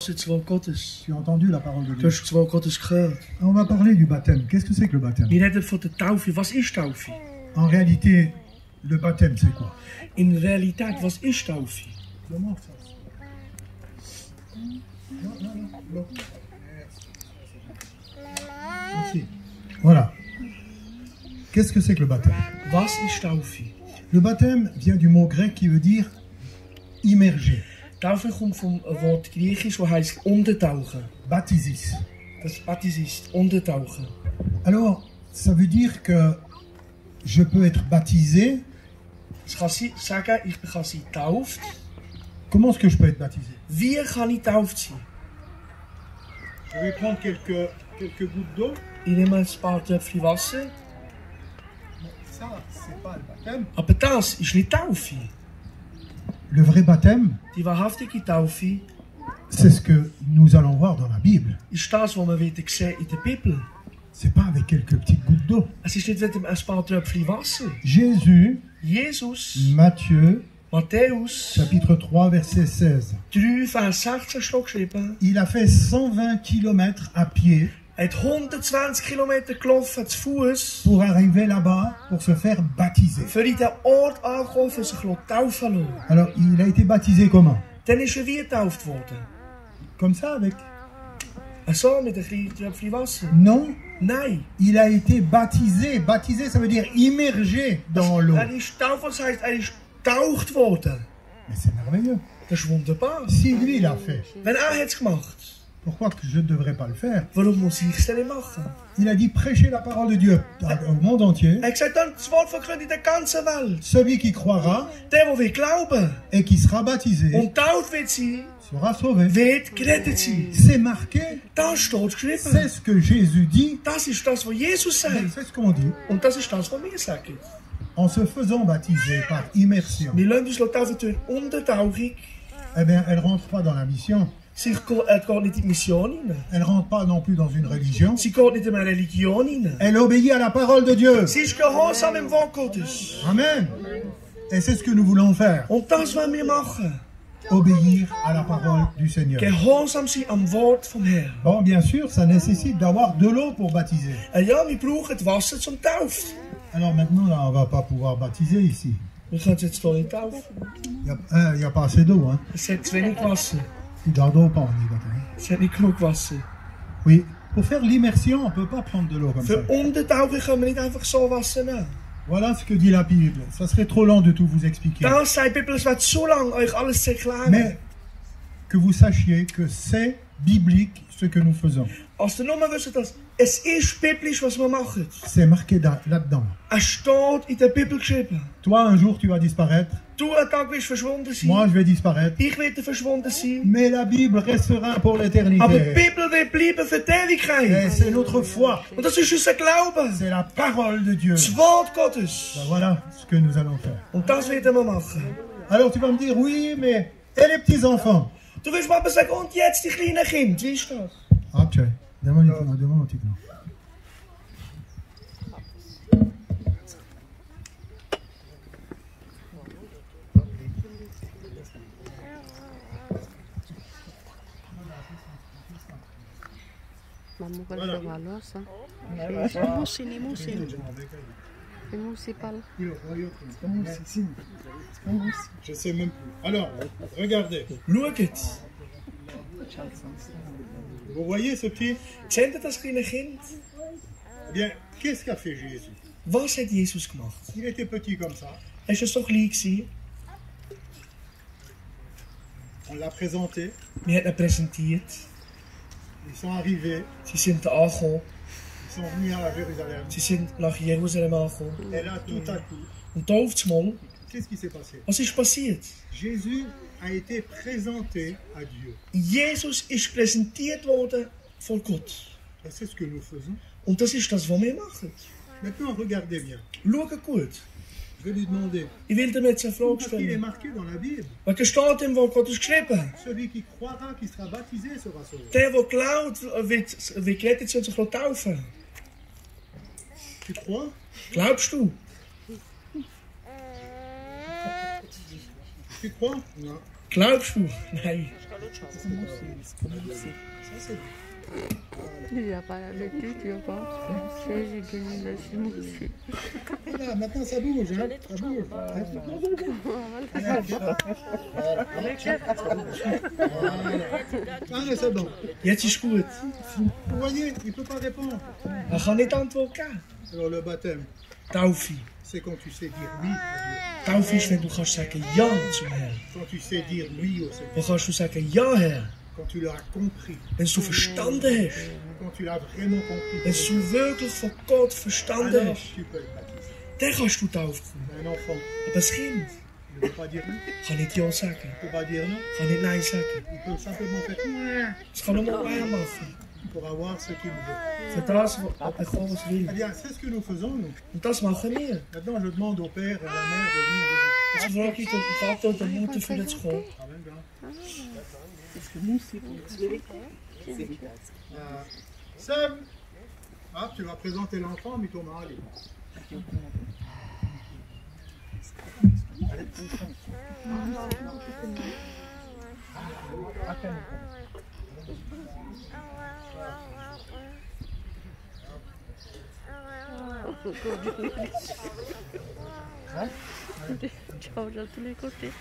Hast du das Wort Gottes? Tu as entendu la parole de Du Dieu. hast das Wort Gottes gehört. On va parler du baptême. Qu'est-ce que c'est que le baptême? Wir reden von der Taufe. Was ist Taufe? En réalité, le baptême, c'est quoi? In Realität, was ist Taufe? Voilà. Qu'est-ce que c'est que le baptême? Was ist Taufe? Le baptême vient du mot grec qui veut dire immerger. Taufe kommt vom Wort Griechisch, das heißt untertauchen. Baptisis. Das Baptist, untertauchen. Alors, ça veut dire que je peux être baptisé. Das kann sagen, ich kann sein getauft. Comment est-ce que je peux être baptisé? Wie kann ich getauft sein? Je vais prendre quelques gouttes d'eau. Ich nehme ein paar Tröpfchen Wasser. Ça, c'est pas le baptême. Aber das ist nicht Taufe. Le vrai baptême, Die wahrhaftige Taufe c'est ce que nous allons voir dans la Bible. ist das, was wir wieder sehen in der Bibel. C'est pas avec quelques petites gouttes d'eau. Es ist nicht wieder ein paar Tröpfchen Wasser. Jésus, Jesus, Matthieu, Matthäus chapitre 3, verset 16. 3, Vers 16 steht geschrieben. Il a fait 120 km à pied Er hat 120 Kilometer gelaufen zu Fuß, pour arriver là-bas pour se faire baptiser. für in den Ort angekommen, für sich taufen zu lassen. Alors, il a été baptisé comment? Dann ist wie getauft worden. Comme ça, avec? So, mit ein kleinen Tröpfchen Wasser. Non, Nein. il a été baptisé. Baptisé, ça veut dire immergé dans l'eau. Ist getauft, das heisst, ist getaucht worden. Mais c'est merveilleux. Das ist wunderbar. Si lui l'a fait, Wenn hat es gemacht, pourquoi que je ne devrais pas le faire? warum muss ich es denn nicht machen? Il a dit prêcher la parole de Dieu au monde entier. Er hat gesagt, dann das Wort verkündet in der ganzen Welt. Celui qui croira Der will glauben et qui sera baptisé und getauft wird sein, sera sauvé. wird gerettet sein. C'est marqué. Das steht geschrieben. C'est ce que Jésus dit. Das ist das, was Jesus sagt. C'est ce qu'on dit. Und das ist das, was wir sagen. En se faisant baptiser par immersion, Wir lassen uns taufen durch Untertauchung. eh bien, elle ne rentre pas dans la mission. Sie geht nicht in die Mission hinein. Elle ne rentre pas non plus dans une religion. Sie geht nicht in eine Religion hinein. Elle obéit à la parole de Dieu. Sie ist gehorsam im Wort Gottes. Amen. Et c'est ce que nous voulons faire. Und das wollen wir machen. Obéir à la parole du Seigneur. Gehorsam sein am Wort vom Herrn. Bon, bien sûr, ça nécessite d'avoir de l'eau pour baptiser. Ja, wir brauchen Wasser zum Taufen. Alors maintenant, là, on va pas pouvoir baptiser ici. Wir können jetzt hier nicht taufen. Il n'y a pas assez d'eau, hein. Es hat zu wenig Wasser. Il y a d'eau pas, on y va. Es hat nicht genug Wasser. Oui. Pour faire l'immersion, on ne peut pas prendre de l'eau comme ça. Für Untertauchen können wir nicht einfach so Wasser nehmen. Voilà ce que dit la Bible. Ça serait trop long de tout vous expliquer. Das sagt die Bibel, es wird so lang, euch alles zu erklären. Mais que vous sachiez que c'est biblique ce que nous faisons. Als ihr nur wisst, dass es ist biblisch, was wir machen. C'est marqué là-dedans. Es steht in der Bibel geschrieben. Toi, un jour, tu vas disparaître. Du, ein Tag wirst verschwunden sein. Moi, je vais disparaître. Ich werde verschwunden sein. Mais la Bible restera pour Aber die l'éternité. Bibel wird bleiben für die Et Ewigkeit. c'est notre foi. Und das ist unser Glaube. C'est la parole de Dieu. Das Wort Gottes. Ben voilà ce que nous allons faire. Und das werden wir machen. Alors tu vas me dire, oui, mais et les petits-enfants? Du willst mal sagen, und jetzt die kleinen Kinder, wie ist das? Ah, tiens, demande un petit peu. Ma mujer Voilà. es malosa. Le municipal. Je sais même plus. Alors, regardez. Schaut. Vous voyez ce petit? Seht ihr das kleine Kind? Eh bien, qu'est-ce qu'a fait Jésus? Was hat Jesus gemacht? Il était petit comme ça. Er war so klein gewesen. On l'a présenté. Wir haben ihn präsentiert. Ils sont arrivés. Sie sind da angekommen. Ils sont venus à Jérusalem. Sie sind nach Jerusalem angekommen. Et là, tout à coup, Und da auf einmal, qu'est-ce qui s'est passé? was ist passiert? Jésus a été présenté à Dieu. Jesus ist präsentiert worden von Gott. Et c'est ce que nous faisons. Und das ist das, was wir machen. Maintenant, regardez bien. Schaut gut. Je vais lui demander. Ich will dir jetzt eine Frage Parce qu'il est stellen. marqué dans la Bible. Was steht im Wort Gottes geschrieben? Celui qui croira, qui sera baptisé, sera sauvé. Der glaubt, wird gerettet sein und sich taufen. Tu crois? Glaubst du? Tu crois? Non. Glaubst du? Nein. Il n'a pas l'habitude, tu vas pas français, j'ai gagné la chimie. Voilà, maintenant ça bouge, hein. Ça bouge. Allez, c'est bon. Jetzt ist gut. Vous voyez, il ne peut pas répondre. Er kann nicht antworten. Alors le baptême, Taufe. c'est quand tu sais dire oui à Taufe ist, wenn du kannst sagen Ja zum Herrn. Dieu. Quand tu sais dire oui au Seigneur. Dann kannst du sagen Ja, Herr. Quand tu l'auras compris. Wenn du verstanden hast. Quand tu l'as vraiment compris. Wenn du wirklich von Gott verstanden Alors, hast. tu peux être baptisé. Dann kannst du Taufe kommen. Un enfant Aber das Kind ne peut pas dire non, kann nicht Ja sagen. ne peut pas dire non. Kann nicht Nein sagen. Il peut simplement faire ouais Es kann nur Ja machen. pour avoir ce qu'il veut. Für das, was er bekommen was Eh will. bien, c'est ce que nous faisons, nous. Und das machen wir. Maintenant, je demande au père et à la mère de venir. Jetzt frage ich den Vater und die Mutter, für zu kommen. Amen, bien. Sam, ah, tu vas présenter l'enfant, mais ton mari. Ciao, de tous les côtés.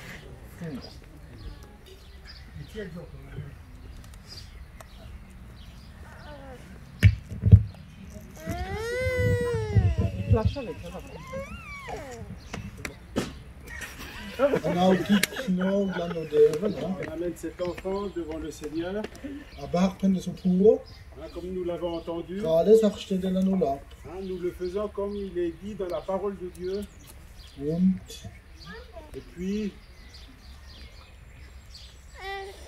On a aussi sinon la nodève, On amène cet enfant devant le Seigneur, à barpen de son pour, comme nous l'avons entendu. gerade sagst du de la nola. Nous le faisons comme il est dit dans la parole de Dieu. Und Et puis,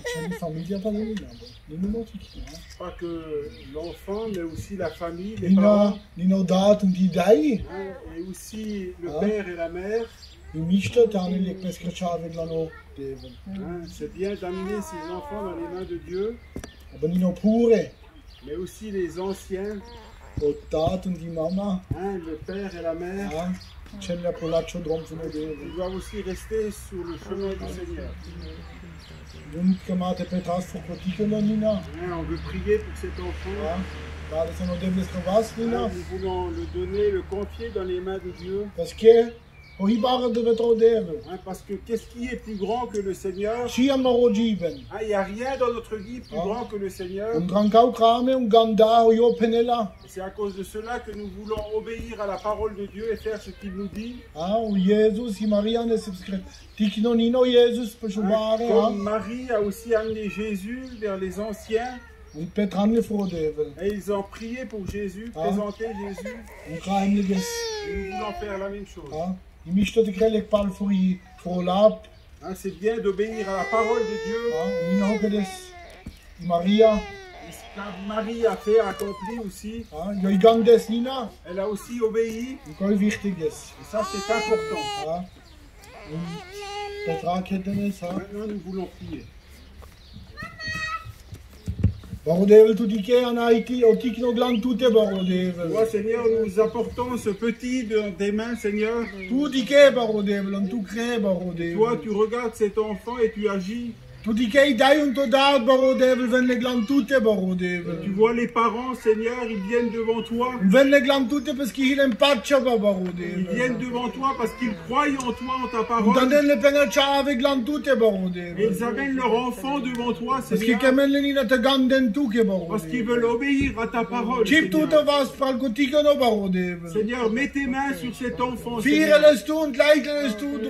c'è di famiglia per lui, non pas que l'enfant, mais aussi la famille, les parents, Nino dat und die dai, et aussi le père et la mère. die mischte dann in les pescacciave de la nodève. C'est bien d'amener ces enfants dans les mains de Dieu, Aber Nino pure, mais aussi les anciens, o dat und die Mama, le père et la mère. ja, c'è la polaccio drom von nodève. Ils doivent aussi rester sur le chemin du Seigneur. Und chiamate Petras Focoticolo, Nina. On veut prier pour cet enfant. Ja, gerade sono delle scavas, Nina. Nous voulons le donner, le confier dans les mains de Dieu. Parce que, o ibara deve trodere. Parce que qu'est-ce qui est plus grand que le Seigneur? Ci amaro giben. Il n'y a rien dans notre vie plus grand que le Seigneur. Un drancau crame, un ganda, o io penela. C'est à cause de cela que nous voulons obéir à la parole de Dieu et faire ce qu'il nous dit. Ah, o Jesus, i Maria ne subscrit. Ticino nino Jesus per giocare, Comme Marie a aussi amené Jésus vers les anciens. Un Petran ne frodeve. Et ils ont prié pour Jésus, présenté Jésus. Un kraimliges. Et nous voulons faire la même chose. Ah, i misto de krelek pal for lap. C'est bien d'obéir à la parole de Dieu. Ah, nino pedes. I Maria. Ce que Marie a fait, accompli aussi. Ah, io i gandes Nina. Elle a aussi obéi. Un koi wichtiges. Et ça, c'est important. Ah. Petra kettenes, ah. Maintenant, nous voulons prier. Barodevel tu di che an Haiti, o ticno glan tutte barodevel. Toi, Seigneur, nous apportons ce petit dans tes mains, Seigneur. Tu di che barodevel, on tu cree barodevel. Toi, tu regardes cet enfant et tu agis. Tu di che dai un to dat barodevel, ven le glan tutte barodevel. Tu vois les parents, Seigneur, ils viennent devant toi. Ven le glan tutte perché il impaccia Ils barodevel. viennent devant toi parce qu'ils croient en toi, en ta Un parole. tanden le penaccia avec glan tutte Et barodevel. ils amènent leur enfant devant toi, Perché Seigneur. che men le nina te ganden tu che Parce qu'ils barodevel. veulent obéir à ta parole. Chip Seigneur. tutto vas pral coticano barodevel. Seigneur, mets tes mains sur cet enfant. Fire Seigneur. le stund, leite le stund,